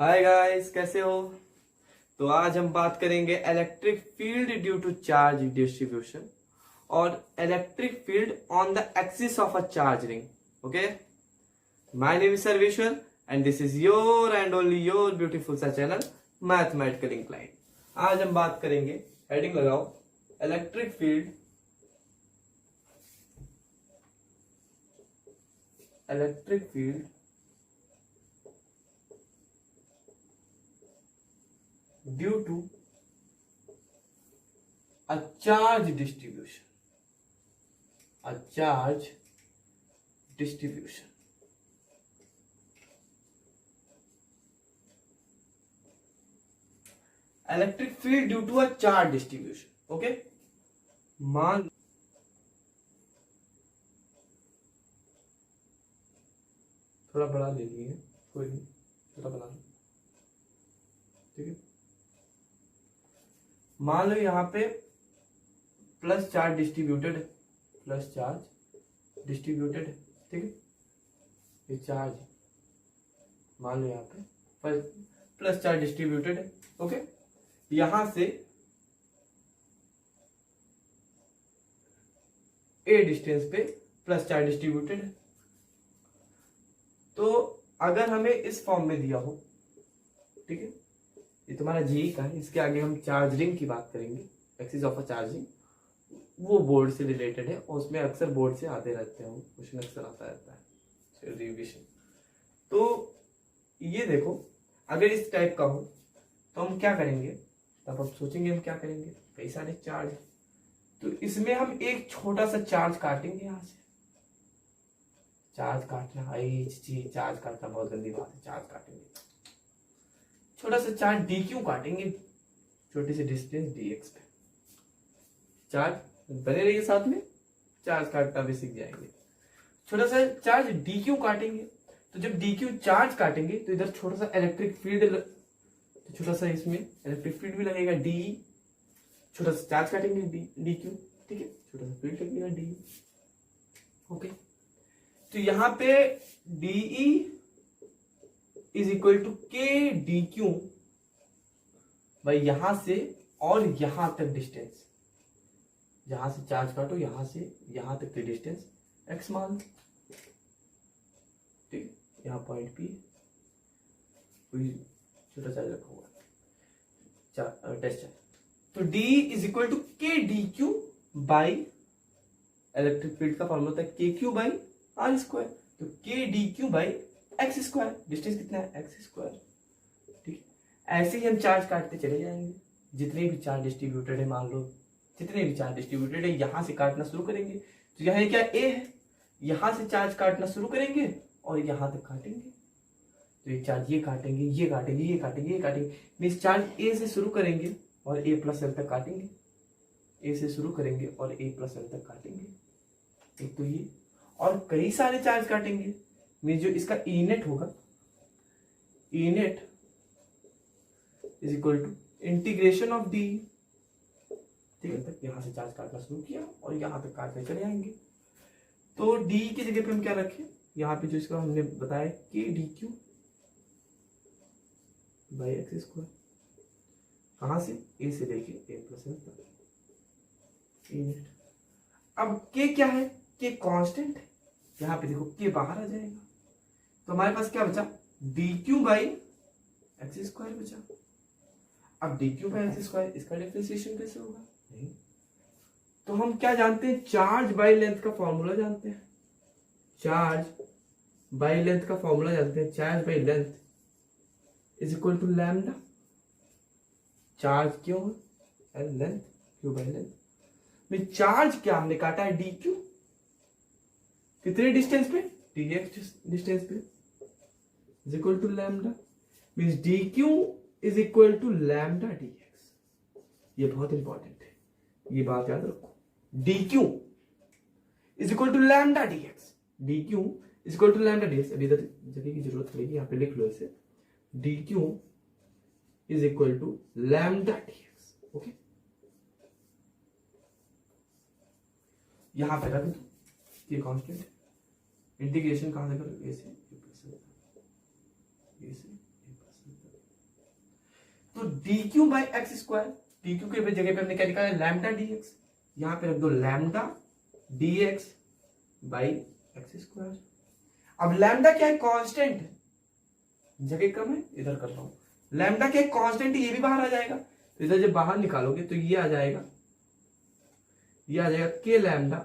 Hi guys, कैसे हो। तो आज हम बात करेंगे electric field due to charge distribution और electric field on the axis of a charge ring. Okay, my name is Sarveshwar and this is your and only your beautiful सा channel mathematical incline. आज हम बात करेंगे, हेडिंग लगाओ, electric field due to a charge distribution. Electric field due to a charge distribution. Okay, मान थोड़ा बड़ा ले लिए, कोई नहीं, छोटा बना लो, ठीक है। मान लो यहाँ पे प्लस चार्ज डिस्ट्रीब्यूटेड ठीक है। ये चार्ज मान लो यहाँ पे प्लस चार्ज डिस्ट्रीब्यूटेड है। ओके, यहां से ए डिस्टेंस पे प्लस चार्ज डिस्ट्रीब्यूटेड है। तो अगर हमें इस फॉर्म में दिया हो, ठीक है, ये तुम्हारा जी का है, इसके आगे हम चार्ज रिंग की बात करेंगे, एक्सिस ऑफ अ चार्जिंग, वो बोर्ड से रिलेटेड है और उसमें अक्सर बोर्ड से आते रहते हैं, क्वेश्चन अक्सर आता रहता है रिविजन। तो ये देखो, अगर इस टाइप का हो तो हम क्या करेंगे, तब हम सोचेंगे हम क्या करेंगे, कई सारे चार्ज, तो इसमें हम एक छोटा सा चार्ज काटेंगे। यहां से चार्ज काटना, चार्ज काटना बहुत गंदी बात है, चार्ज काटेंगे, छोटा सा चार्ज डी क्यू काटेंगे, छोटी सी डिस्टेंस डी एक्स पे। चार्ज बने रहिए साथ में, चार्ज काटना भी सीख जाएंगे। छोटा सा चार्ज डी क्यू काटेंगे, तो जब डी क्यू चार्ज काटेंगे तो इधर छोटा सा इलेक्ट्रिक फील्ड, तो छोटा सा इसमें इलेक्ट्रिक फील्ड भी लगेगा डी, छोटा सा चार्ज काटेंगे डी क्यू, ठीक है, छोटा सा फील्ड लगेगा डी। ओके, तो यहां पे डीई इज इक्वल टू के डी क्यू भाई, यहां से और यहां तक डिस्टेंस, जहां से चार्ज काटो यहां से यहां तक की डिस्टेंस एक्स मान, ठीक, यहां पॉइंट पी, कोई छोटा चार्ज रखा हुआ टेस्ट चार्ज। तो D इज इक्वल टू के d q by, electric field का फॉर्मूला होता है के क्यू बाई आर स्क्वायर, तो के d q by x square, distance कितना है एक्स स्क्वायर, ठीक। ऐसे ही हम चार्ज काटते चले जाएंगे, जितने भी चार्ज डिस्ट्रीब्यूटेड है, मान लो जितने भी चार्ज डिस्ट्रीब्यूटेड है, यहां से काटना शुरू करेंगे। तो यहाँ क्या ए है, यहां से चार्ज काटना शुरू करेंगे और यहां तक काटेंगे, तो एक चार्ज ये काटेंगे, ये काटेंगे, ये काटेंगे, ये काटेंगे, मीन्स चार्ज ए से शुरू करेंगे और ए प्लस एल तक काटेंगे, ए से शुरू करेंगे और ए प्लस एल तक काटेंगे, एक तो ये, और कई सारे चार्ज काटेंगे, मीन्स जो इसका ई नेट होगा, e net is equal to integration of d, ठीक है, तक यहां से चार्ज काटना शुरू किया और यहां तक काटने चले जाएंगे। तो डी की जगह पे हम क्या रखें, यहाँ पे जो इसका हमने बताया के d q by x square, कहां से ए से लेके ए प्लस एल तक। अब के क्या है, के कांस्टेंट है, यहां पे देखो के बाहर आ जाएगा, तो हमारे पास क्या बचा, d q by x square बचा। अब d q by x square, इसका डिफरेंशिएशन कैसे होगा, नहीं, तो हम क्या जानते हैं, चार्ज बाई लेंथ का फॉर्मूला जानते हैं, चार्ज बाई लेंथ का फॉर्मूला जानते हैं, charge by length is equal to lambda, charge क्यों है लेंथ, क्यू बाई लेंथ, में चार्ज क्या हमने काटा है डी क्यू, कितने डिस्टेंस पे, डी एक्स डिस्टेंस पे, is equal to lambda, means d q is equal to lambda d x. ये बहुत इंपॉर्टेंट है, ये बात याद रखो, d q is equal to lambda d x, d q is equal to lambda d x. अभी जगह की जरूरत पड़ेगी, यहां पे लिख लो इसे, d q is equal to lambda d x. Okay, यहां पे रख दो, ये कांस्टेंट, इंटीग्रेशन कहां से करो, ए से ए प्लस एल, ए से ए प्लस एल, तो d q by x square, D Q के जगह पे हमने क्या निकाला, लैम्डा डी एक्स, यहां पे रख दो lambda d x by x square. अब लैम्डा क्या है, कांस्टेंट है, जगह कम है इधर कर रहा हूं, लैम्डा क्या है, कांस्टेंट है, ये भी बाहर आ जाएगा, तो इधर जब बाहर निकालोगे तो ये आ जाएगा, ये आ जाएगा के लैम्डा,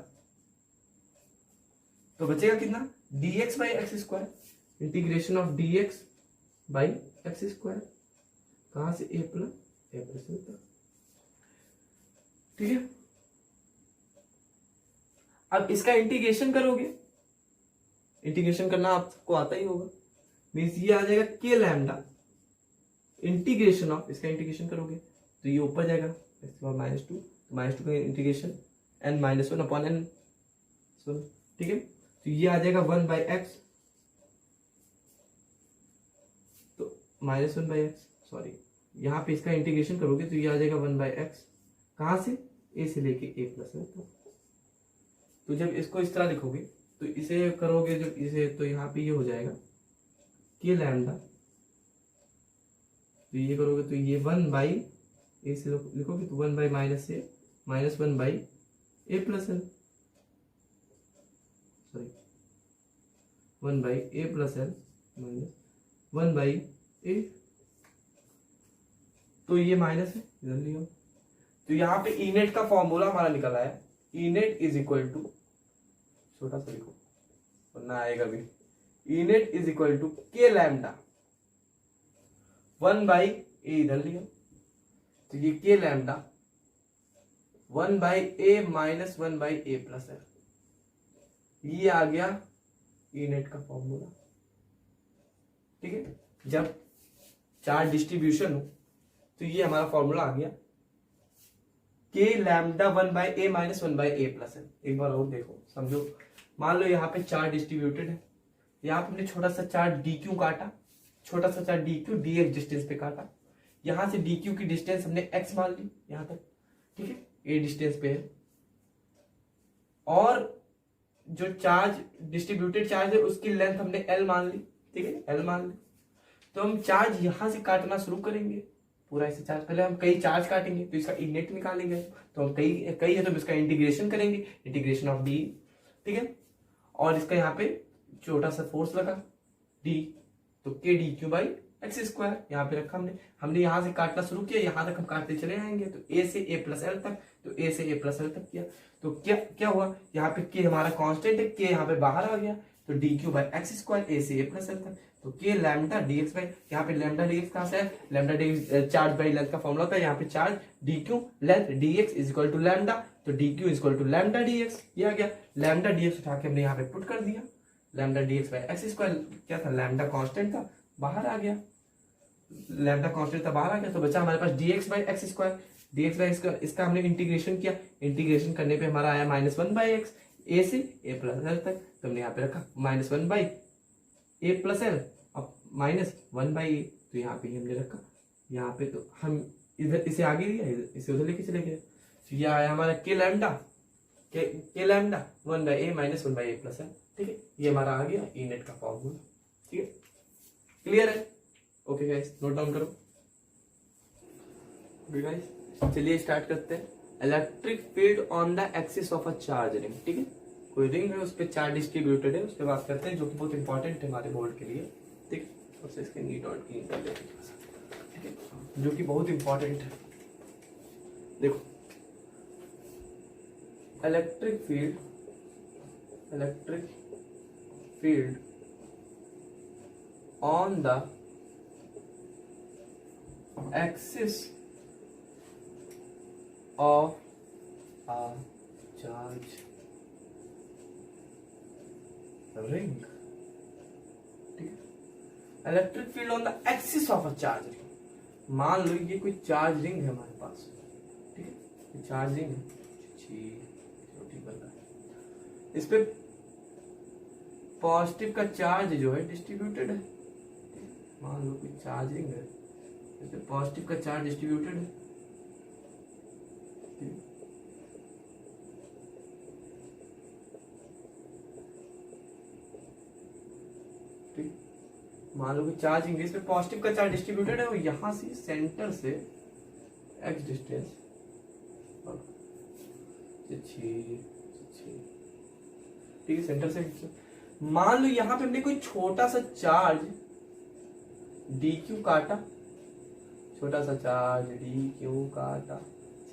तो बचेगा कितना, D x by x square, integration of D x by x square, कहां से ए प्लस तक, ठीक है। अब इसका इंटीग्रेशन करोगे, इंटीग्रेशन करना आपको आता ही होगा, मीन्स ये आ जाएगा के लैम्डा इंटीग्रेशन ऑफ, इसका इंटीग्रेशन करोगे तो ये ऊपर जाएगा -2, -2 का इंटीग्रेशन n -1 अपॉन n, ठीक है, तो ये आ जाएगा 1 बाई एक्स, तो -1 बाई एक्स, सॉरी यहां पे इसका इंटीग्रेशन करोगे तो ये आ जाएगा 1 बाई एक्स, कहां से, a से लेके a प्लस है, तो जब इसको इस तरह लिखोगे तो इसे करोगे जब इसे, तो यहाँ पे ये हो जाएगा के लैम्डा, तो ये करोगे तो ये 1 बाई ए से लिखोगे तो 1 by -1 by a plus l, sorry 1 by a plus l -1 by a, तो ये माइनस है इधर लियो, तो यहाँ पे ई नेट का फॉर्मूला हमारा निकल आया, ई नेट इज इक्वल टू, छोटा सा लिखो वरना आएगा भी, ई नेट इज इक्वल टू के लैम्डा 1 बाई ए इधर लिया, तो ये के lambda 1 by A minus 1 by a plus है, ये आ गया ई नेट का फॉर्मूला, ठीक है। जब चार्ज डिस्ट्रीब्यूशन हो तो ये हमारा फॉर्मूला आ गया के lambda 1 by A minus 1 by a plus है। एक बार और देखो समझो, मान लो यहाँ पे चार्ज डिस्ट्रीब्यूटेड है, यहाँ पे हमने छोटा सा चार्ज डी क्यू काटा, छोटा सा charge d Q D x distance पे काटा, यहां से डी क्यू की डिस्टेंस हमने एक्स मान ली यहां तक, ठीक है, ए डिस्टेंस पे है, और जो चार्ज डिस्ट्रीब्यूटेड चार्ज है उसकी लेंथ हमने एल मान ली, ठीक है, एल मान ली, तो हम चार्ज यहां से काटना शुरू करेंगे, पूरा ऐसे चार्ज, पहले हम कई चार्ज काटेंगे तो इसका इनेट निकालेंगे, तो हम कई है तो इसका इंटीग्रेशन करेंगे, इंटीग्रेशन ऑफ डी, ठीक है, और इसका यहाँ पे छोटा सा फोर्स लगा डी, तो के d q by x square यहाँ पे रखा हमने यहां से काटना शुरू किया, यहां तक हम काटते चले आएंगे, तो ए से ए प्लस एल तक, तो ए से ए प्लस एल तक किया, तो क्या हुआ, यहाँ पे के हमारा कांस्टेंट है, के यहाँ पे बाहर आ गया, तो d q by x square a से ए प्लस एल तक, तो के लैम्डा डी एक्स बाई, यहाँ पे लैम्डा डी एक्स कहां से है, lambda d charge by length का फॉर्मूला होता है, यहाँ पे charge d q length d x is equal to lambda, तो d q is equal to lambda d x, ये आ गया, लैम्डा डी एक्स उठा के हमने यहाँ पे पुट कर दिया, lambda d x by x square क्या था, लैम्डा कांस्टेंट था, बाहर आ गया, लैम्डा कांस्टेंट था बाहर आ गया, तो बचा हमारे पास d x by x square, d x by इसका हमने इंटीग्रेशन किया, इंटीग्रेशन करने पे हमारा आया -1 बाई एक्स, ए से ए प्लस एल तक, तो हमने यहाँ पे रखा -1 बाई ए प्लस एल, अब -1 बाई ए, तो यहाँ पे हमने रखा, यहाँ पे तो हम इधर इसे आगे दिया, इसे उधर लेके चले गए, तो ये आया हमारा के lambda 1 by A minus 1 by a plus L, ठीक है, ये हमारा आ गया ई नेट का फॉर्मूला, ठीक है, क्लियर है, ओके गाइस, नोट डाउन करो, ओके गाइस, चलिए स्टार्ट करते हैं। Electric field on the axis of a charge ring, ठीक है, कोई रिंग है उस पर चार्ज डिस्ट्रीब्यूटेड है, उस पर बात करते हैं, जो कि बहुत इंपॉर्टेंट है हमारे बोर्ड के लिए, ठीक है, और इसके नीट और क्लीन कर लेते हैं, ठीक है, जो कि बहुत इंपॉर्टेंट है। देखो electric field on the axis of a charge ring, ठीक है, electric field on the axis of a charge ring, मान लो ये कोई चार्ज रिंग है हमारे पास, ठीक है, ये चार्ज रिंग है, छोटी बन रहा है, इस पे पॉजिटिव का चार्ज जो है डिस्ट्रीब्यूटेड है, मान लो कोई चार्ज रिंग है, इस पे पॉजिटिव का चार्ज डिस्ट्रीब्यूटेड है, मान लो कि चार्ज इंग्लिश में पॉजिटिव का चार्ज डिस्ट्रीब्यूटेड है और यहां से सेंटर से x डिस्टेंस ठीक है, सेंटर से मान लो यहां पे हमने कोई छोटा सा चार्ज dq काटा, छोटा सा चार्ज dq काटा।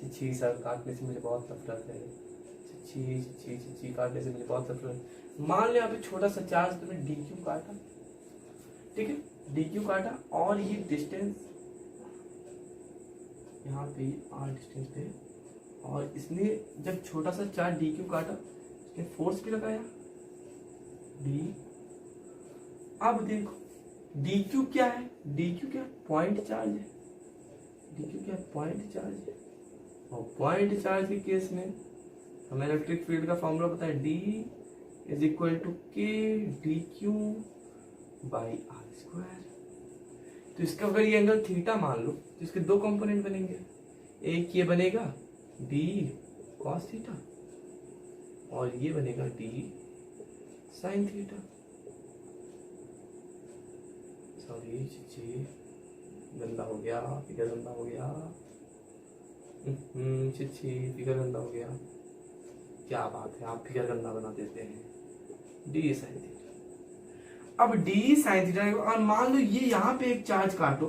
छी सर काटने से मुझे बहुत नफरत है, छी काटने से मुझे बहुत नफरत है। मान लो यहाँ पे छोटा सा चार्ज तुमने dq काटा, ठीक है, dq काटा और ये डिस्टेंस यहाँ पे r डिस्टेंस पे, और इसने जब छोटा सा चार्ज dq काटा इसने फोर्स भी लगाया d। अब देखो dq क्या है, dq क्या पॉइंट चार्ज है, dq क्या पॉइंट चार्ज है। और पॉइंट चार्ज के केस में हमें इलेक्ट्रिक फील्ड का फॉर्मूला पता है, d is equal to k dq by r square. तो इसका अगर ये एंगल थीटा मान लो तो इसके दो कंपोनेंट बनेंगे, एक ये बनेगा d cos थीटा और ये बनेगा d sin थीटा। सॉरी गंदा हो गया, फिगर गंदा हो गया, फिगर गंदा हो गया। क्या बात है, आप फिगर गंदा बना देते हैं। d sin थीटा, अब d sin थीटा, और मान लो ये यहां पे एक चार्ज काटो,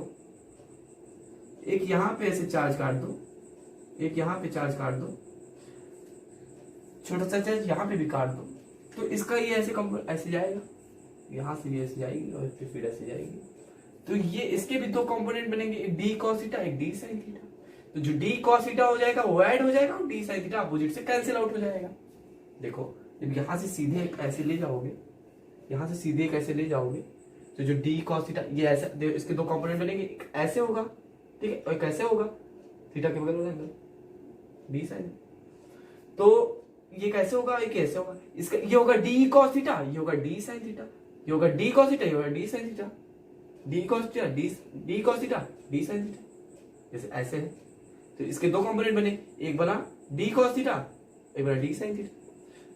एक यहां पे ऐसे चार्ज काट दो, एक यहां पे चार्ज काट दो, छोटा सा चार्ज यहां पे भी काट दो, तो इसका ये ऐसे ऐसे जाएगा, यहां से भी ऐसे जाएगी और फिर ऐसे जाएगी। तो ये इसके भी दो कंपोनेंट बनेंगे, एक d cos थीटा एक d sin थीटा। तो जो d cos थीटा हो जाएगा वो ऐड हो जाएगा और d sin थीटा अपोजिट से कैंसिल आउट हो जाएगा। देखो जब यहां से सीधे एक ऐसे ले जाओगे, यहां से सीधे एक ऐसे ले जाओगे, तो जो d cos थीटा ये ऐसे, इसके दो कंपोनेंट बनेंगे, एक ऐसे होगा, ठीक है, और एक ऐसे होगा, थीटा के बगल में d sin। तो ये कैसे होगा, ये कैसे होगा, इसका ये होगा d cos थीटा, ये होगा d sin थीटा, ये होगा d cos थीटा, ये होगा d sin theta, d cos theta d cos theta d sin theta, जैसे ऐसे है। तो इसके दो कंपोनेंट बने, एक बना d cos थीटा, एक बना d sin थीटा।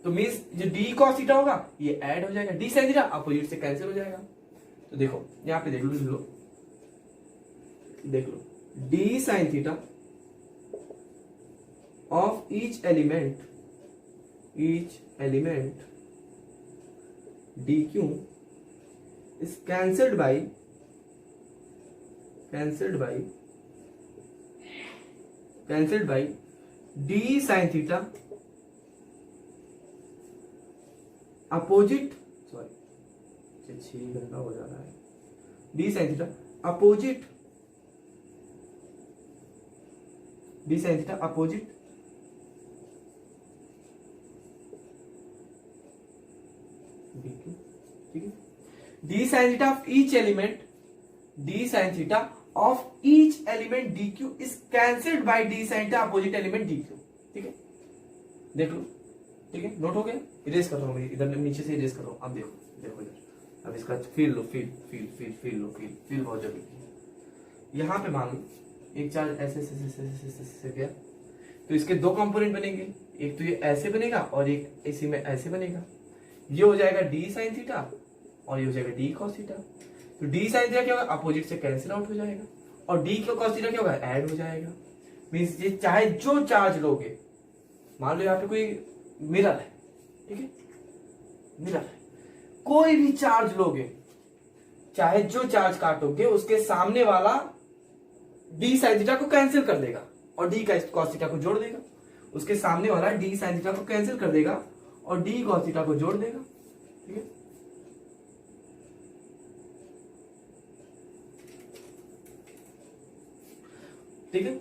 तो मींस जो d cos थीटा होगा ये ऐड हो जाएगा, d sin थीटा अपोजिट से कैंसिल हो जाएगा। तो देखो यहाँ पे देख लो d sin theta of each element dq is cancelled by d sin theta opposite, sorry गंदा हो जा रहा है, d sin theta opposite dq, ठीक है, d sin theta of each element dq is cancelled by d sin theta opposite element dq, ठीक है, देख लो, ठीक है, नोट हो गया। इरेज कर रहा हूँ, इधर नीचे से इरेज कर रहा हूँ। अब देखो इधर, अब इसका फील लो, फील बहुत जरूरी है। यहाँ पे मान लो एक चार्ज ऐसे गया, तो इसके दो कंपोनेंट बनेंगे, एक तो ये ऐसे बनेगा और एक इसी में ऐसे बनेगा। ये हो जाएगा d sin थीटा और ये हो जाएगा d cos थीटा। तो d sin थीटा क्या होगा, अपोजिट से कैंसिल आउट हो जाएगा, और d cos थीटा क्या होगा, ऐड हो जाएगा। मींस ये चाहे जो चार्ज लोगे, मान लो यहाँ पे कोई मिरर है, ठीक है, मिरर है, कोई भी चार्ज लोगे, चाहे जो चार्ज काटोगे उसके सामने वाला d sin थीटा को कैंसिल कर देगा और d cos थीटा को जोड़ देगा। उसके सामने वाला d sin थीटा को कैंसिल कर देगा और d cos थीटा को जोड़ देगा, ठीक है। ठीक है,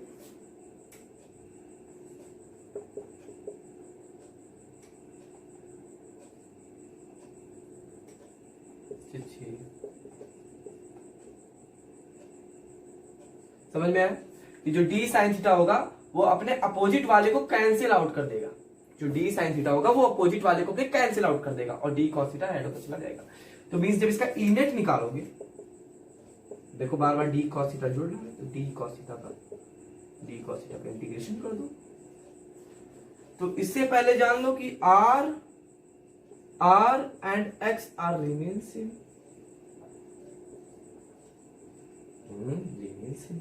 समझ में आया कि जो d sin थीटा होगा वो अपने अपोजिट वाले को कैंसिल आउट कर देगा, जो d sin थीटा होगा वो अपोजिट वाले को कैंसिल आउट कर देगा और d cos थीटा ऐड होकर चला जाएगा। तो मींस जब इसका ई नेट निकालोगे, देखो बार बार d cos थीटा जोड़ लेंगे, तो d cos थीटा का इंटीग्रेशन कर दो। तो इससे पहले जान लो कि r and x are remain same, remain same.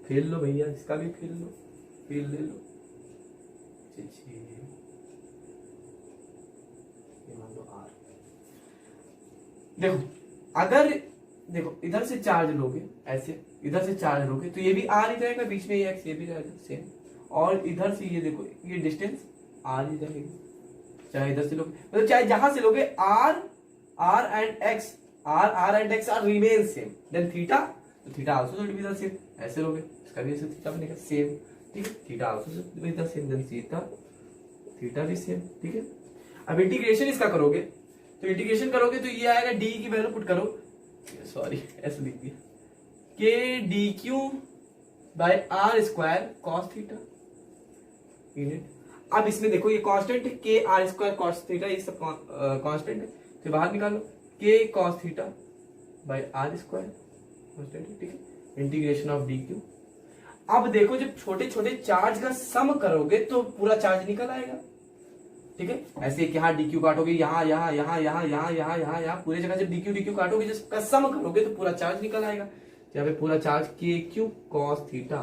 फेल लो भैया, इसका भी फेल लो, फेल ले लो। मान लो आर। देखो अगर देखो इधर से चार्ज लोगे ऐसे, इधर से चार्ज लोगे तो ये भी आर ही रहेगा, बीच में ये एक्स ये भी रहेगा सेम। और इधर से ये देखो ये डिस्टेंस आर ही रहेगी, चाहे इधर से लोगे मतलब चाहे जहां से लोगे r r and x, r and x r remain same. Then theta, तो theta also should be the same. ऐसे लोगे इसका भी ऐसे थीटा बनेगा सेम, ठीक है। Theta also should be the same, then theta भी सेम, ठीक है। अब इंटीग्रेशन इसका करोगे तो इंटीग्रेशन करोगे तो ये आएगा डी की वैल्यू पुट करो, सॉरी ऐसे लिख दिया, k d q by r square cos theta unit. अब इसमें देखो ये कांस्टेंट है, के आर स्क्वायर कॉस थीटा, ये सब कांस्टेंट है, तो बाहर निकालो k cos theta by r square constant है, ठीक है। Integration of d q. अब देखो जब छोटे छोटे चार्ज का सम करोगे तो पूरा चार्ज निकल आएगा, ठीक है। ऐसे यहाँ डीक्यू काटोगे, यहाँ यहाँ यहाँ यहाँ यहाँ यहाँ यहाँ यहाँ पूरी जगह जब डीक्यू काटोगे, जिसका सम करोगे तो पूरा चार्ज निकल आएगा। यहाँ पे पूरा charge k Q cos theta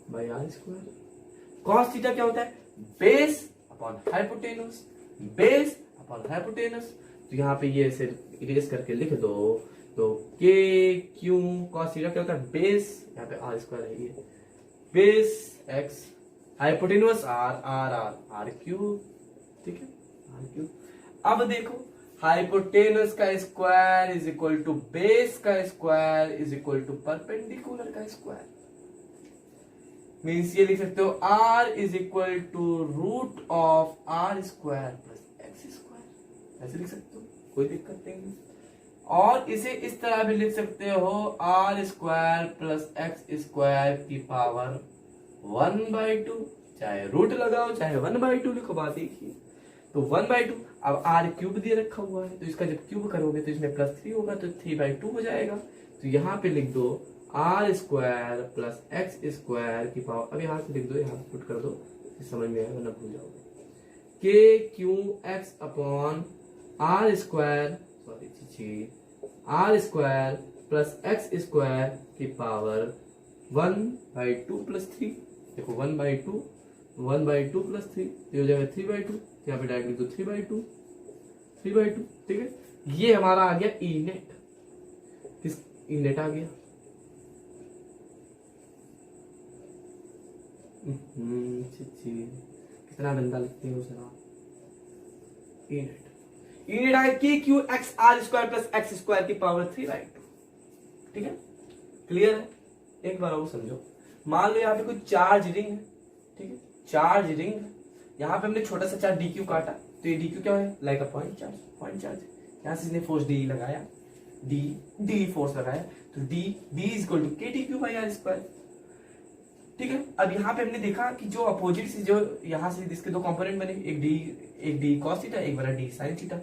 by r square. Cos theta क्या होता है? Base upon hypotenuse, base upon hypotenuse. तो यहाँ पे ये ऐसे इरेज करके लिख दो, तो के क्यू कॉस थीटा क्या होता है? बेस, यहाँ पे आर स्क्वायर है ये, base x hypotenuse r r r r cube, ठीक है, आर क्यूब। अब देखो हाइपोटेनस का square is equal to base का square is equal to perpendicular का स्क्वायर। मीन्स ये लिख सकते हो r is equal to root of r square plus x square, ऐसे लिख सकते हो, कोई दिक्कत नहीं। और इसे इस तरह भी लिख सकते हो r square plus x square की पावर 1/2, चाहे रूट लगाओ चाहे 1/2 लिखो, बात एक ही। तो 1/2, अब आर क्यूब दिए रखा हुआ है तो इसका जब क्यूब करोगे तो इसमें +3 होगा तो 3/2 हो जाएगा। तो यहाँ पे लिख दो r square plus x square की पावर, अब यहाँ से लिख दो, यहाँ पुट कर दो, समझ में आएगा ना भूल जाओगे, k Q x upon are square, sorry r square plus x square की पावर 1/2 + 3। देखो 1/2 + 3 ये हो जाएगा 3/2, यहाँ पे डायरेक्ट लिख दो 3/2, ठीक है। ये हमारा आ गया ई नेट, किस ई नेट आ गया, कितना गंदा लिखते हो जरा, ई नेट आएगा के Q x r square plus x square की पावर 3/2, ठीक है। क्लियर है? एक बार और समझो, मान लो यहाँ पे कोई चार्ज रिंग है, ठीक है, चार्ज रिंग है, यहाँ पे हमने छोटा सा चार्ज डी क्यू काटा, तो ये डी क्यू क्या है? Like a point charge. यहाँ से इसने फोर्स डी लगाया, डी फोर्स लगाया, तो d is equal to k t q by are square, ठीक है। अब यहाँ पे हमने देखा कि जो अपोजिट से जो यहाँ से इसके दो कंपोनेंट बने, एक डी कॉस थीटा, एक बना डी साइन थीटा।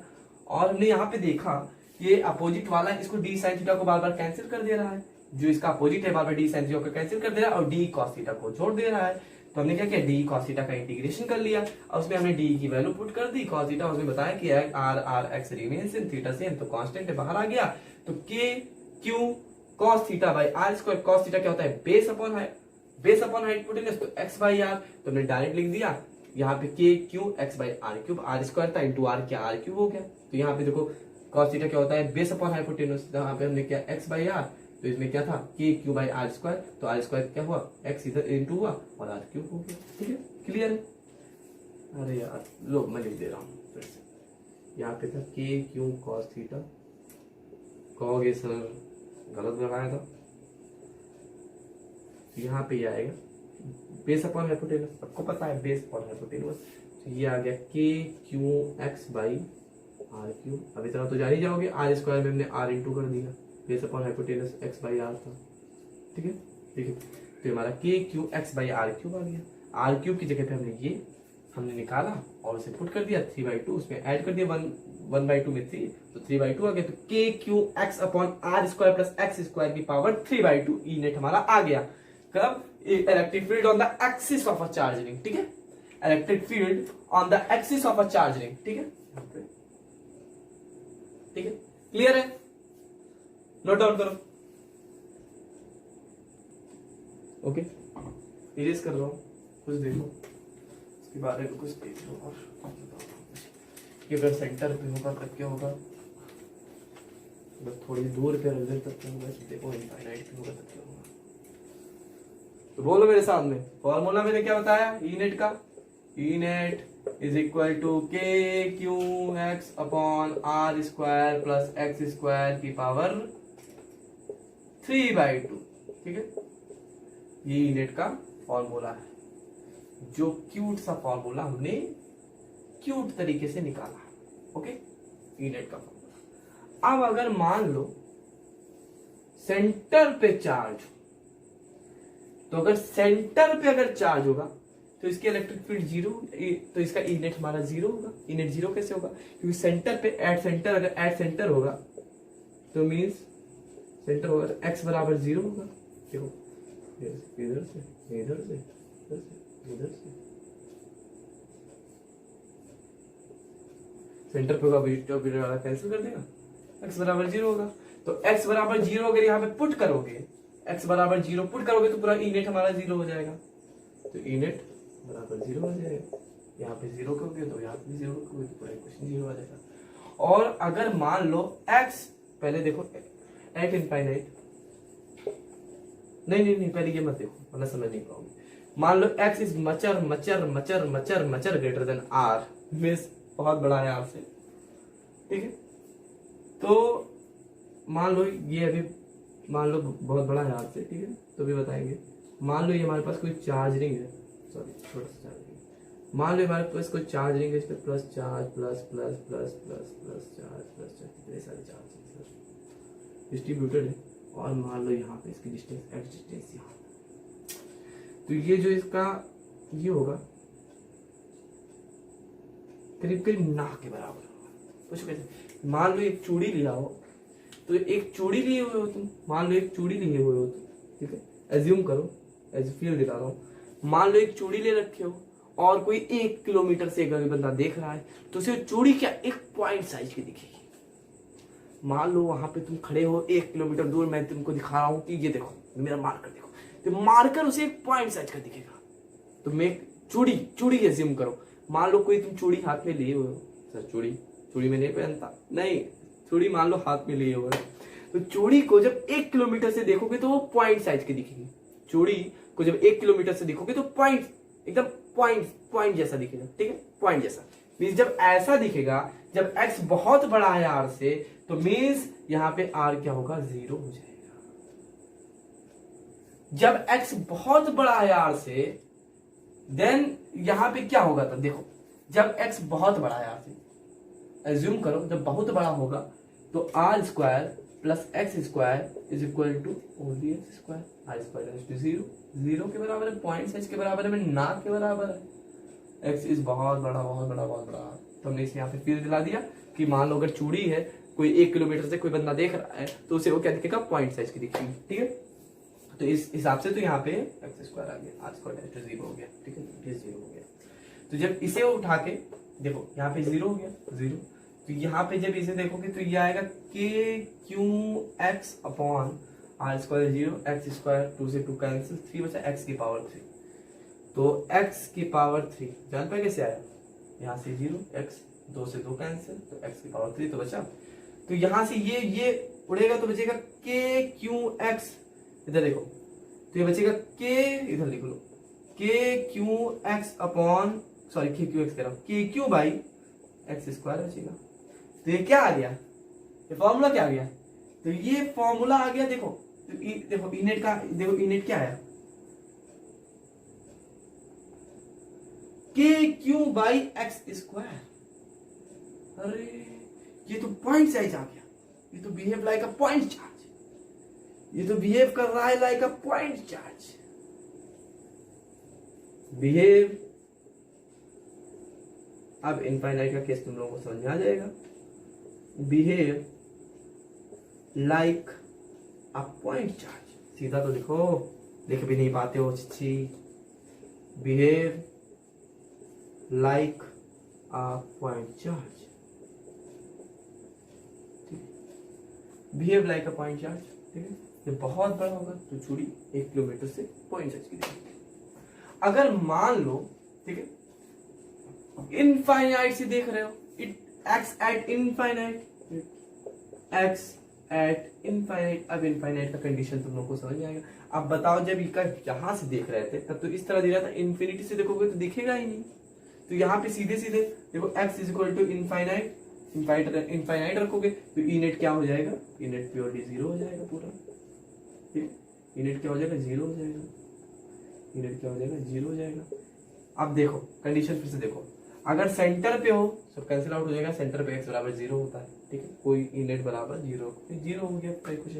और हमने यहाँ पे देखा ये अपोजिट वाला इसको डी साइन थीटा को बार बार कैंसिल कर दे रहा है, जो इसका अपोजिट है बार बार डी साइन थीटा को कैंसिल कर दे रहा है, और डी कॉस थीटा को जोड़ दे रहा है। तो हमने क्या किया, डी कॉस थीटा का इंटीग्रेशन कर लिया, और उसमें हमने डी की वैल्यू पुट कर दी, कॉस थीटा उसमें बताया कि R R X remain same, theta same, तो कांस्टेंट है बाहर आ गया। तो K Q cos theta by are square, cos theta क्या होता है? बेस अपॉन हाइपोटेनस, तो एक्स बाई आर, तो हमने डायरेक्ट लिख दिया यहाँ पे K Q x by are cube, R square था इंटू आर, क्या आर क्यूब हो गया। तो यहाँ पे देखो कॉस थीटा क्या होता है? बेस अपॉन हाइपोटेनस, यहाँ पे हमने क्या एक्स बाई आर, तो इसमें क्या था के क्यू बाई आर स्क्वायर, तो आर स्क्वायर क्या हुआ? एक्स इधर इंटू हुआ और आर क्यूब हो गया, ठीक है। क्लियर है? अरे यार लो मैं लिख दे रहा हूँ फिर से, यहाँ पे था के क्यू कॉस थीटा, कहोगे सर गलत लगाया था, यहाँ पे ये आएगा बेस अपॉन हाइपोटेनस, सबको पता है बेस अपॉन हाइपोटेनस, तो ये आ गया K Q x by are cube. अब इतना तो जान ही जाओगे, आर स्क्वायर में हमने आर इंटू कर दिया, base upon hypotenuse x by r था, ठीक है। तो हमारा k Q x by are cube आ गया। आर क्यूब की जगह पे हमने निकाला और उसे पुट कर दिया 3/2, उसमें ऐड कर दिया 1/2 में 3, तो 3/2 आ गया। तो K Q x upon are square plus x square की पावर 3/2 ई नेट हमारा आ गया। कब? Electric field on the axis of a charge ring, ठीक है, electric field on the axis of a charge ring, ठीक है, ठीक है। क्लियर है? नोट डाउन करो। ओके, इरेज कर रहा हूँ, कुछ देखो इसके बारे में, कुछ देख लो और कि अगर सेंटर पे होगा तब क्या होगा, बस थोड़ी दूर पे रख तब क्या होगा, देखो इनफाइनाइट पे होगा तब क्या होगा। तो बोलो मेरे सामने, फॉर्मूला मैंने क्या बताया ई नेट का, E net is equal to K Q x upon are square plus x square की पावर 3/2। ठीक है, ये ई नेट का फॉर्मूला है, जो क्यूट सा फॉर्मूला हमने क्यूट तरीके से निकाला। ओके, ई नेट का फॉर्मूला। अब अगर मान लो सेंटर पे चार्ज, तो अगर सेंटर पे अगर चार्ज होगा तो इसकी इलेक्ट्रिक फील्ड जीरो, तो इसका ई नेट हमारा जीरो होगा। ई नेट जीरो कैसे होगा, क्योंकि सेंटर पे एट सेंटर, अगर एट सेंटर होगा तो मींस सेंटर होगा तो एक्स बराबर जीरो होगा। देखो इधर से इधर से इधर से इधर से सेंटर पे होगा, बीटा वाला कैंसिल कर देगा, एक्स बराबर जीरो होगा। तो एक्स बराबर जीरो अगर यहाँ पे पुट करोगे, एक्स बराबर जीरो पुट करोगे तो पूरा ई नेट हमारा जीरो हो जाएगा। तो ई नेट बराबर जीरो हो जाएगा, यहाँ पे जीरो करोगे तो यहाँ पे जीरो करोगे तो पूरा इक्वेशन जीरो आ जाएगा। और अगर मान लो एक्स, पहले देखो एट इनफाइनाइट, नहीं पहले ये मत देखो वरना समझ नहीं पाओगे। मान लो x is much much much much much greater than r, means बहुत बड़ा है आर से। ठीक है, तो मान लो ये अभी मान लो बहुत बड़ा है आर से, ठीक है, तो भी बताएंगे। मान लो ये हमारे पास कोई चार्ज रिंग है, सॉरी छोटा सा चार्ज रिंग, मान लो हमारे पास कोई चार्ज रिंग है, इस पे plus charge plus plus plus plus plus charge plus charge, कितने सारे चार्ज डिस्ट्रीब्यूटेड है। और मान लो यहाँ पे इसकी डिस्टेंस एक्स डिस्टेंस यहाँ, तो ये जो इसका ये होगा करीब करीब नाक के बराबर होगा। पूछो कैसे, मान लो एक चूड़ी लिया हो, तो एक चूड़ी लिए हुए हो तुम, मान लो एक चूड़ी लिए हुए हो तुम, ठीक है, एज्यूम करो, एज फील दिखा रहा हूं, मान लो एक चूड़ी ले रखे हो और कोई 1 किलोमीटर से अगर बंदा देख रहा है तो उसे चूड़ी क्या एक पॉइंट साइज की दिखेगी। मान लो वहां पे तुम खड़े हो 1 किलोमीटर दूर, मैं तुमको दिखा रहा हूं कि ये देखो मेरा मार्कर देखो, तो मार्कर उसे एक पॉइंट साइज का दिखेगा। तो मैं चूड़ी एज्यूम करो, मान लो कोई तुम चूड़ी हाथ में लिए हुए हो, सर चूड़ी में नहीं पहनता, नहीं चूड़ी मान लो हाथ में लिए हुए, तो चूड़ी को जब 1 किलोमीटर से देखोगे तो वो पॉइंट साइज की दिखेगी। चूड़ी को जब 1 किलोमीटर से देखोगे तो पॉइंट एकदम पॉइंट जैसा दिखेगा। ठीक है, पॉइंट जैसा मीन्स जब ऐसा दिखेगा, जब x बहुत बड़ा है r से, तो मीन्स यहाँ पे r क्या होगा, जीरो हो जाएगा। जब x बहुत बड़ा है r से, देन यहाँ पे क्या होगा, तब देखो जब x बहुत बड़ा है r से, एज्यूम करो जब बहुत बड़ा होगा तो R square plus x square is equal to only X square, R square zero, zero के बराबर है, पॉइंट साइज के बराबर है, ना के बराबर है। एक्स इज बहुत बड़ा बहुत बड़ा बहुत बड़ा, तो हमने इसे यहाँ पे फिर दिला दिया कि मान लो अगर चूड़ी है, कोई 1 किलोमीटर से कोई बंदा देख रहा है तो उसे वो क्या दिखेगा, पॉइंट साइज की दिखेगी। ठीक है, तो इस हिसाब से तो यहाँ पे एक्स स्क्वायर आ गया, आर स्क्वायर जीरो हो गया। ठीक है, ये जीरो हो गया। तो जब इसे उठा के देखो यहाँ पे जीरो हो गया, जीरो, तो यहाँ पे जब इसे देखोगे तो ये आएगा के Q x upon are square zero, X square 2 से 2 कैंसिल, 3 बचा एक्स की पावर 3, तो एक्स की पावर 3 जान पाए कैसे आया, यहाँ से जीरो, एक्स 2 से 2 कैंसिल, तो एक्स की पावर 3 तो बचा। तो यहाँ से ये उड़ेगा तो बचेगा के क्यू एक्स, इधर देखो तो ये बचेगा के, इधर लिख लो के क्यू एक्स अपॉन, सॉरी के क्यू एक्स कह रहा हूँ, के क्यू बाई एक्स स्क्वायर बचेगा। तो ये क्या आ गया, ये फॉर्मूला क्या आ गया, तो ये फॉर्मूला आ गया। देखो तो देखो इनेट का, देखो इनेट क्या आया, के क्यू बाई एक्स स्क्वायर। अरे ये तो पॉइंट साइज आ गया, ये तो behave like a point charge, ये तो बिहेव कर रहा है like a point charge, behave. अब इनफाइनाइट का केस तुम लोगों को समझ में आ जाएगा, behave like a point charge. सीधा तो लिखो, लिख भी नहीं पाते हो Chichi, behave like a point charge, behave like a point charge. ठीक है, ये बहुत बड़ा होगा तो चूड़ी 1 किलोमीटर से 0.6 की दिखेगी। अगर मान लो, ठीक है, इनफाइनाइट से देख रहे हो, x eight infinite, x eight infinite. अब इनफाइनाइट का कंडीशन तुम लोग को समझ में आएगा। अब बताओ, जब इसका यहां से देख रहे थे तब तो इस तरह दिख रहा था, इन्फिनिटी से देखोगे तो दिखेगा ही नहीं। तो यहाँ पे सीधे सीधे देखो x is equal to infinite, infinite रखोगे तो ई नेट क्या हो जाएगा, ई नेट प्योरली 0 हो जाएगा पूरा। ई नेट क्या हो जाएगा, 0 हो जाएगा। ई नेट क्या हो जाएगा, 0 हो जाएगा। अब देखो कंडीशन फिर से देखो, अगर सेंटर पे हो तो कैंसिल आउट हो जाएगा, सेंटर पे x बराबर 0 होता है, ठीक है, कोई ई नेट बराबर 0 हो गया कुछ।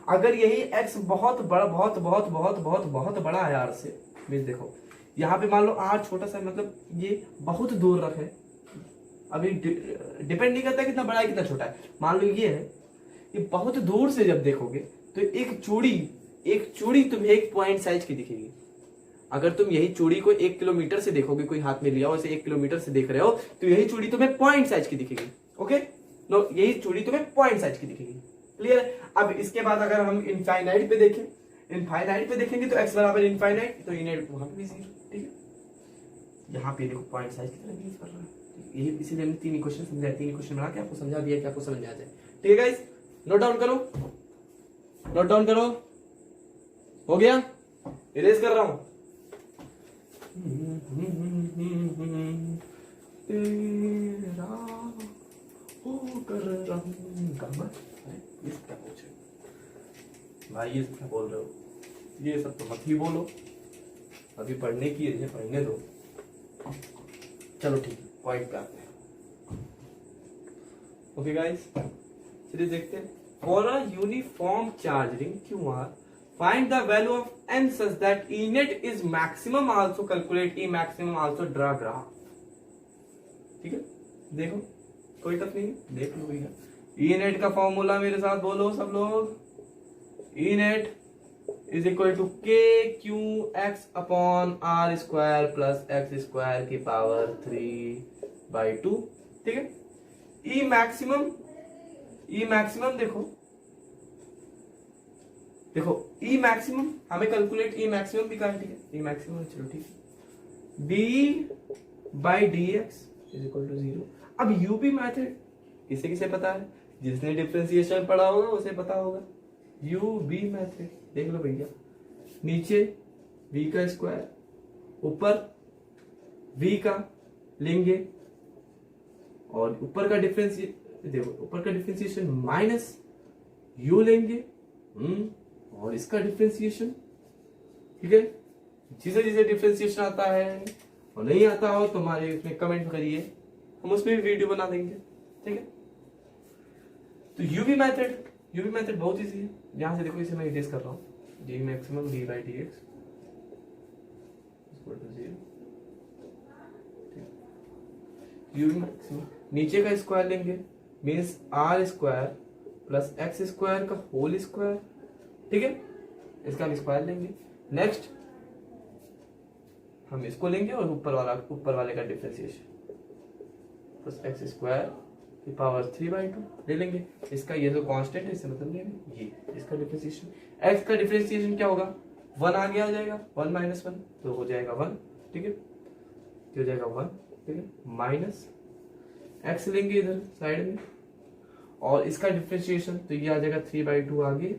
अगर यही x बहुत बड़ा बहुत बहुत बहुत बहुत बहुत बड़ा है r से, मीन्स देखो यहाँ पे मान लो r छोटा सा, मतलब ये बहुत दूर रख है, अभी डिपेंड नहीं करता कितना बड़ा है कितना छोटा है। मान लो ये है, ये बहुत दूर से जब देखोगे तो एक चूड़ी तुम्हें एक पॉइंट साइज की दिखेगी। अगर तुम यही चूड़ी को 1 किलोमीटर से देखोगे, कोई हाथ में लिया हो ऐसे 1 किलोमीटर से देख रहे हो, तो यही चूड़ी तुम्हें पॉइंट साइज की दिखेगी। ओके, नो, यही चूड़ी तुम्हें पॉइंट साइज की दिखेगी। क्लियर है? अब इसके बाद अगर हम इनफाइनाइट पे देखें, इनफाइनाइट पे देखेंगे तो x बराबर इनफाइनाइट, तो इनेट वहां पे भी 0, ठीक है। यहाँ पे देखो पॉइंट साइज की तरह यूज कर रहा है, यही इसीलिए हमने 3 इक्वेशन समझाया, 3 इक्वेशन बना के आपको समझा दिया कि आपको समझ में आ जाए। ठीक है गाइस, नोट डाउन करो, नोट डाउन करो, हो गया, इरेज कर रहा हूं। तेरा हो कर रहूंगा, ये क्या पूछे भाई, ये क्या बोल रहे हो, ये सब तो मत ही बोलो, अभी पढ़ने की है, पढ़ने दो। चलो ठीक है, पॉइंट पे आते हैं। ओके गाइस, चलिए देखते हैं। For a uniform charge ring QR, find the value of n such that E net is maximum, also calculate E maximum, also draw graph। ठीक है, देखो कोई टफ नहीं, देख लो भैया। E net का फॉर्मूला मेरे साथ बोलो सब लोग, E net is equal to KQX upon R square plus X square की पावर 3/2। ठीक है, E मैक्सिमम देखो E मैक्सिमम हमें कैलकुलेट, E मैक्सिमम भी कहा, ठीक है, E मैक्सिमम, चलो ठीक है, d/dx इज इक्वल टू 0। अब यूबी मेथड किसे किसे पता है, जिसने डिफरेंशिएशन पढ़ा होगा उसे पता होगा। यूबी मेथड देख लो भैया, नीचे v का स्क्वायर, ऊपर v का लेंगे, और ऊपर का डिफरेंशिएशन देखो, ऊपर का डिफरेंशिएशन माइनस u लेंगे, और इसका डिफरेंशिएशन, ठीक है। जिसे जिसे डिफरेंशिएशन आता है और नहीं आता हो तो हमारे इसमें कमेंट करिए, हम उसमें भी वीडियो बना देंगे, ठीक है। तो यूवी मेथड बहुत इजी है। यहां से देखो, इसे मैं इरेज कर रहा हूं, d maximum d/dx equal to 0। UV maximum नीचे का स्क्वायर लेंगे, means r square plus x square का होल स्क्वायर, ठीक है, इसका हम स्क्वायर लेंगे। नेक्स्ट हम इसको लेंगे और ऊपर वाले का डिफरेंशिएशन प्लस x स्क्वायर की पावर 3/2 ले लेंगे। इसका ये जो कांस्टेंट है, इससे मतलब लेंगे ये इसका डिफरेंशिएशन, x का डिफरेंशिएशन क्या होगा, 1 आगे आ जाएगा, 1 - 1 तो हो जाएगा 1, ठीक है, हो जाएगा 1, ठीक है, माइनस x लेंगे इधर साइड में, और इसका डिफरेंशिएशन तो ये आ जाएगा 3/2 आगे,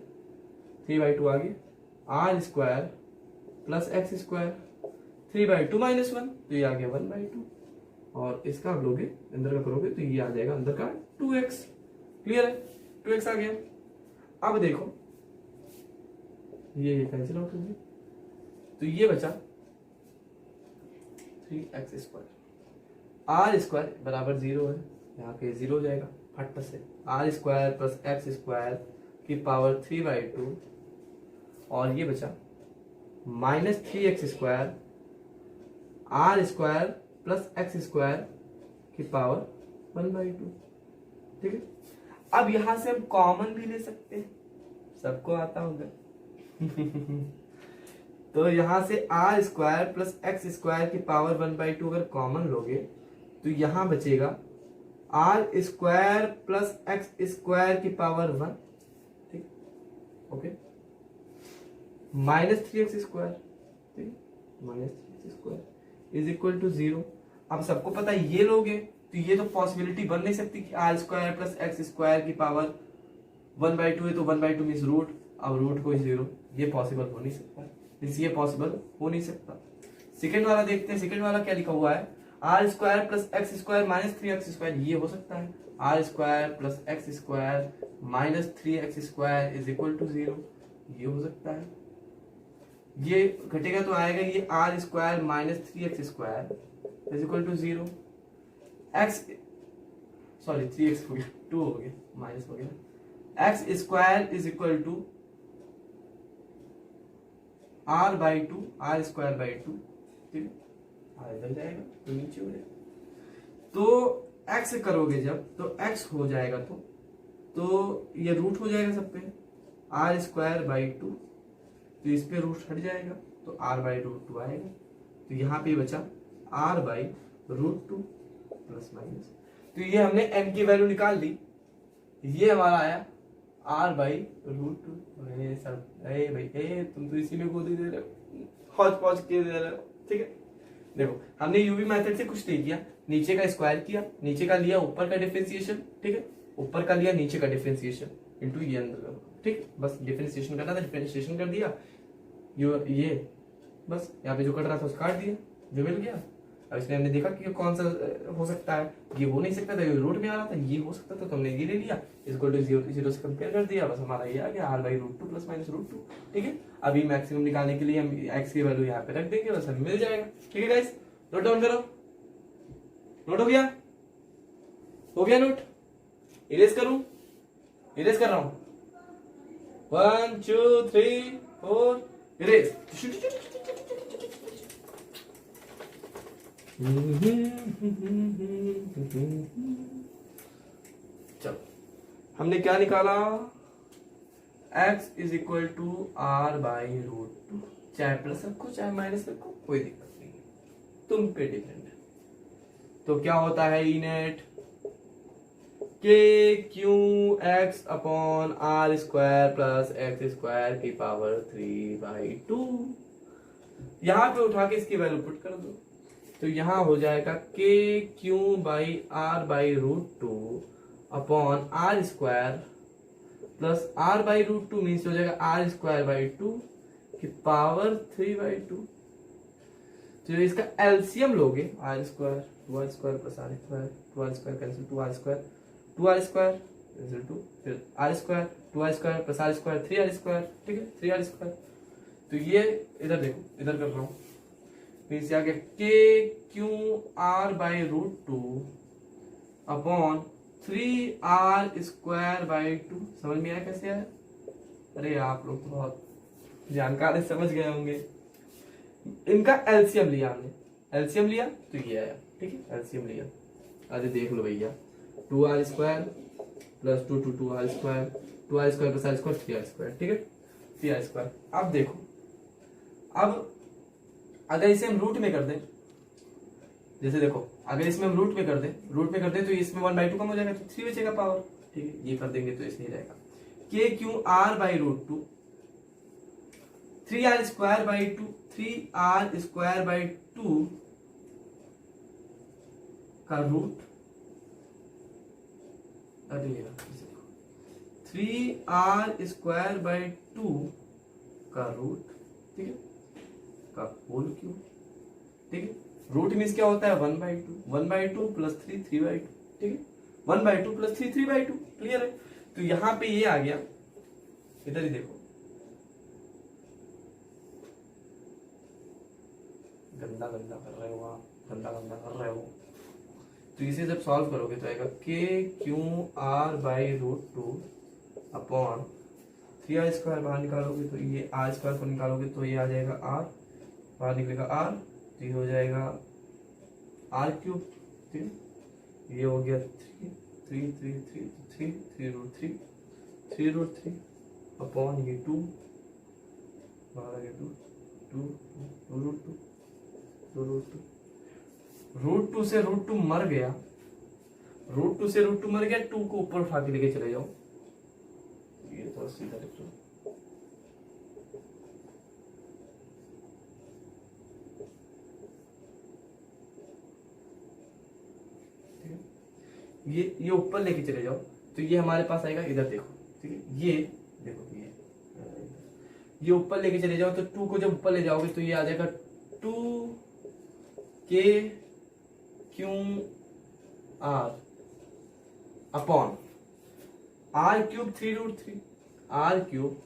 3/2 आगे, r square plus x square, 3/2 - 1 तो ये आ गया 1/2, और इसका आप लोगे अंदर का करोगे तो ये आ जाएगा अंदर का 2x। क्लियर है, 2x आ गया। अब देखो ये कैंसिल आउट हो गया, तो ये बचा 3x स्क्वायर, r स्क्वायर बराबर 0 है, यहाँ पे 0 हो जाएगा फट से, r square plus x square की पावर 3/2, और ये बचा minus 3x square, r square plus x square की पावर 1/2, ठीक है। अब यहां से हम कॉमन भी ले सकते हैं, सबको आता होगा तो यहां से r square plus x square की पावर 1/2 अगर कॉमन लोगे तो यहां बचेगा r square plus x square की पावर 1, ठीक, ओके, -3x², ठीक है, -3x² इज इक्वल टू 0। अब सबको पता है ये लोग हैं, तो ये तो पॉसिबिलिटी बन नहीं सकती कि r² प्लस x² की पावर 1/2 है, तो 1/2 मीन्स रूट। अब रूट को 0, ये पॉसिबल हो नहीं सकता, ये पॉसिबल हो नहीं सकता। सेकंड वाला देखते हैं, सेकंड वाला क्या लिखा हुआ है, r² plus x² minus 3x², ये हो सकता है, r² plus x² minus 3x² is equal to 0, ये हो सकता है। ये घटेगा तो आएगा ये r² minus 3x² is equal to 0। x sorry 3x हो गया, 2 हो गया, माइनस हो गया, x² is equal to r/2, r²/2, ठीक है, r इधर जाएगा तो नीचे हो जाएगा। तो x करोगे जब, तो x हो जाएगा, तो ये रूट हो जाएगा सब पे, r²/2, तो इस पे रूट हट जाएगा, तो r/√2 आएगा। तो यहाँ पे बचा r/√2 प्लस माइनस, तो ये हमने n की वैल्यू निकाल ली, ये हमारा आया r/√2। अरे सर, अरे भाई तुम तो इसी में कूद दे रहे हो, हौच पौच के दे रहे हो, ठीक है। देखो हमने यूवी मेथड से कुछ नहीं किया, नीचे का स्क्वायर किया, नीचे का लिया ऊपर का डिफरेंशिएशन, ठीक है, ऊपर का लिया नीचे का डिफरेंशिएशन इनटू ये अंदर का, ठीक, बस डिफरेंशिएशन करना था, डिफरेंशिएशन कर दिया, ये बस यहाँ पे जो कट रहा था उसको काट दिया, जो मिल गया। अब इसमें हमने देखा कि कौन सा हो सकता है, ये हो नहीं सकता था, ये रूट में आ रहा था, ये हो सकता था, तो हमने ये ले लिया, इसको 0 से कंपेयर कर दिया, बस हमारा ये आ गया r/√2 प्लस माइनस √2, ठीक है। अभी मैक्सिमम निकालने के लिए हम x की वैल्यू यहाँ पे रख देंगे, बस हमें मिल जाएगा, ठीक है गाइस। नोट डाउन करो, नोट हो गया, हो गया नोट, इरेज करूं, इरेज कर रहा हूं, 1 2 3 4 इरेज। चलो हमने क्या निकाला, x is equal to r/√2, चाहे प्लस रखो चाहे माइनस रखो कोई दिक्कत नहीं है, तुम पे डिपेंड है। तो क्या होता है E net, k/q(x upon r² plus x² की पावर 3/2। यहां पे उठा के इसकी वैल्यू पुट कर दो, तो यहां हो जाएगा k/r/√2 upon r² plus r/√2 means हो जाएगा r²/2 की पावर 3/2। तो इसका एलसीएम लोगे, r² 2r² plus r², 2r² cancel, 2r² is to, फिर r², 2r² plus r², 3r², ठीक है, 3r²। तो ये इधर देखो, इधर कर रहा हूं, मीन्स आ गया k/r/√2 अपॉन 3r²/2। समझ में आया कैसे आया? अरे आप लोग तो बहुत जानकार है, समझ गए होंगे। इनका एलसीएम लिया हमने, एलसीएम लिया तो ये आया, ठीक है, एलसीएम लिया। अरे देख लो भैया, 2r² plus 2r², 2r² plus r², 3r², ठीक है, 3r²। अब देखो, अब अगर इसे हम रूट में कर दें, जैसे देखो अगर इसमें हम रूट में कर दें तो इसमें 1/2 कम हो जाएगा, तो 3 बचेगा पावर, ठीक है, ये कर देंगे तो इसमें जाएगा k/r/√2 3r²/2 का रूट, अरे 3r²/2 का रूट, ठीक है, का होल क्यूब, ठीक है। रूट मीन्स क्या होता है, 1/2 प्लस 3 3/2, ठीक है, 1/2 प्लस 3 3/2, क्लियर है। तो यहां पे ये आ गया, इधर ही देखो, गंदा गंदा कर रहे हो आप, गंदा गंदा कर रहे हो। तो इसे जब सॉल्व करोगे तो आएगा k/r/√2 अपॉन 3r² बाहर निकालोगे तो ये r² को निकालोगे तो ये आ जाएगा r, बाहर निकलेगा r, तो ये हो जाएगा r³, ठीक है, ये हो गया 3√3 अपॉन ये 2, बाहर आ गया 2 √2 से √2 मर गया, √2 मर गया, 2 को ऊपर उठा के लेके चले जाओ, ये तो सीधा लिख लो, ये ऊपर लेके चले जाओ तो ये हमारे पास आएगा, इधर देखो, ठीक है, ये देखो, ये ऊपर लेके चले जाओ तो 2 को जब ऊपर ले जाओगे तो ये आ जाएगा 2k Q R upon r cube 3√3, r cube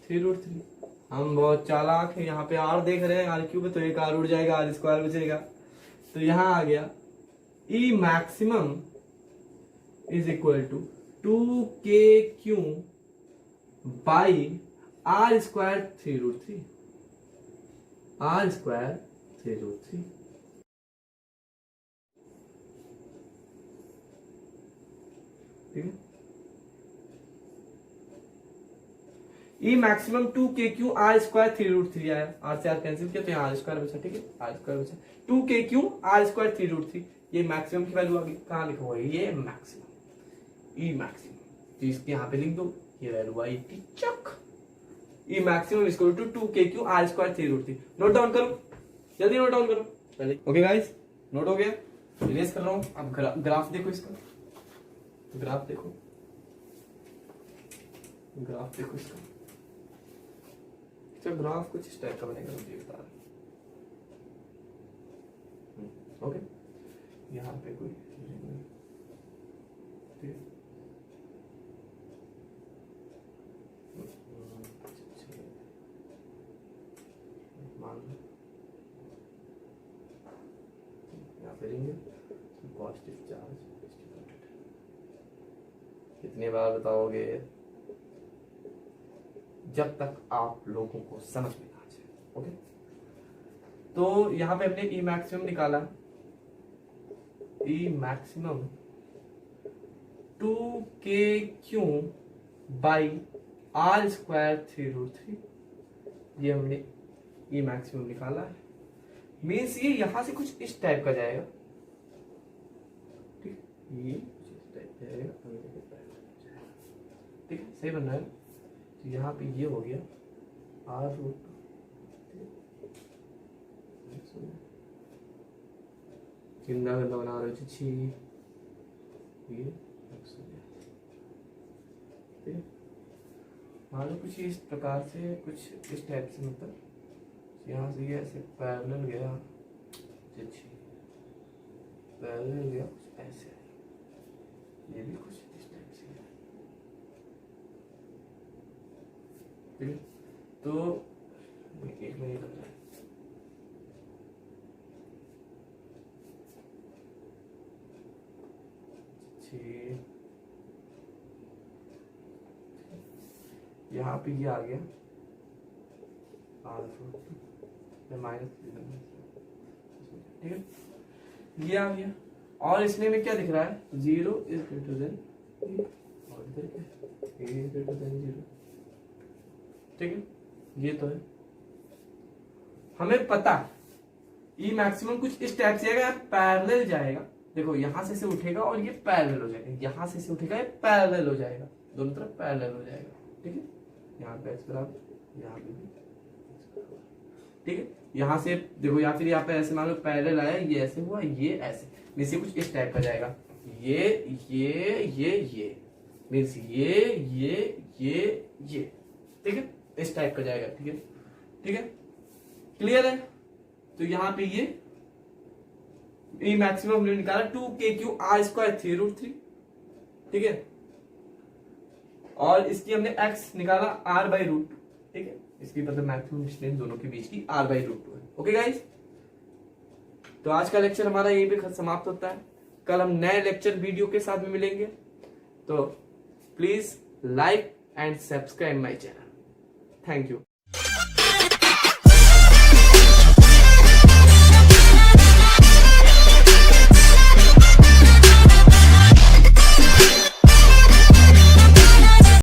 3√3। हम बहुत चालाक है, यहाँ पे r देख रहे हैं, r क्यूब है तो एक r उड़ जाएगा, r स्क्वायर बचेगा, तो यहाँ आ गया E maximum is equal to 2k by r square 3√3, r square 3√3। ठीक है, ई मैक्सिमम 2k आर स्क्वायर 3√3 आया, आर से आर कैंसिल किया तो यहाँ आर स्क्वायर बचा, ठीक है, आर स्क्वायर बचा, 2k आर स्क्वायर 3√3, ये मैक्सिमम की वैल्यू आ गई, कहाँ लिखा हुआ है ये मैक्सिमम, ई मैक्सिमम, तो इसके यहाँ पे लिख दो, ये वैल्यू आई थी चक, e maximum is equal to 2k r square 3√3। Note down करो, जल्दी नोट डाउन करो पहले। ओके गाइस, नोट हो गया, रिलेज कर रहा हूँ, अब ग्राफ देखो, इसका ग्राफ देखो, ग्राफ देखो इसका, तो ग्राफ कुछ इस टाइप का बनेगा, मुझे बता रहा। ओके, यहाँ पे कोई मान लो यहाँ पे लेंगे पॉजिटिव चार्ज डिस्ट्रीब्यूटेड, कितनी बार बताओगे जब तक आप लोगों को समझ में आ जाए। ओके, तो यहां पे हमने ई मैक्सिमम निकाला, E maximum 2k by are square 3√3, ये हमने ई मैक्सिमम निकाला है, मीन्स ये यहां से कुछ इस टाइप का जाएगा, ठीक, ये कुछ इस टाइप जाएगा, ठीक है, सही बन रहा है। तो यहाँ पे ये हो गया r रूट, गंदा गंदा बना रहे छी, ये ठीक है, मान लो कुछ इस प्रकार से, कुछ इस टाइप से, मतलब यहाँ से ये ऐसे पैरेलल गया, पैरेलल गया, कुछ ऐसे, ये भी कुछ इस टाइप से है, ठीक है। तो एक मिनट लग रहा है, यहाँ पे ये आ गया माइनस, ठीक है, ये आ गया, और इसमें में क्या दिख रहा है, 0 इज ग्रेटर देन, और इधर क्या, a इज ग्रेटर देन 0, ठीक है, ये तो है, हमें पता ई मैक्सिमम कुछ इस टाइप से आएगा, पैरेलल जाएगा, देखो यहां से उठेगा और ये पैरेलल हो जाएगा, यहां से उठेगा, ये पैरेलल हो जाएगा, दोनों तरफ पैरेलल हो जाएगा, ठीक है, यहाँ पे x बराबर, यहाँ पे भी, ठीक है, यहाँ से देखो, या फिर यहाँ पे ऐसे मान लो पैरेलल आया, ये ऐसे हुआ, ये ऐसे, मीन्स कुछ इस टाइप का जाएगा, ये मीन्स ये, ठीक है, इस टाइप का जाएगा, ठीक है, ठीक है, क्लियर है। तो यहाँ पे ये ई मैक्सिमम हमने निकाला 2k आर स्क्वायर 3√3, ठीक है, और इसकी हमने x निकाला r/√2, ठीक है, इसकी मतलब मैक्सिमम डिस्टेंस दोनों के बीच की r/√2 है। ओके गाइस, तो आज का लेक्चर हमारा यहीं पे समाप्त होता है, कल हम नए लेक्चर वीडियो के साथ में मिलेंगे, तो please like and subscribe my channel, thank you.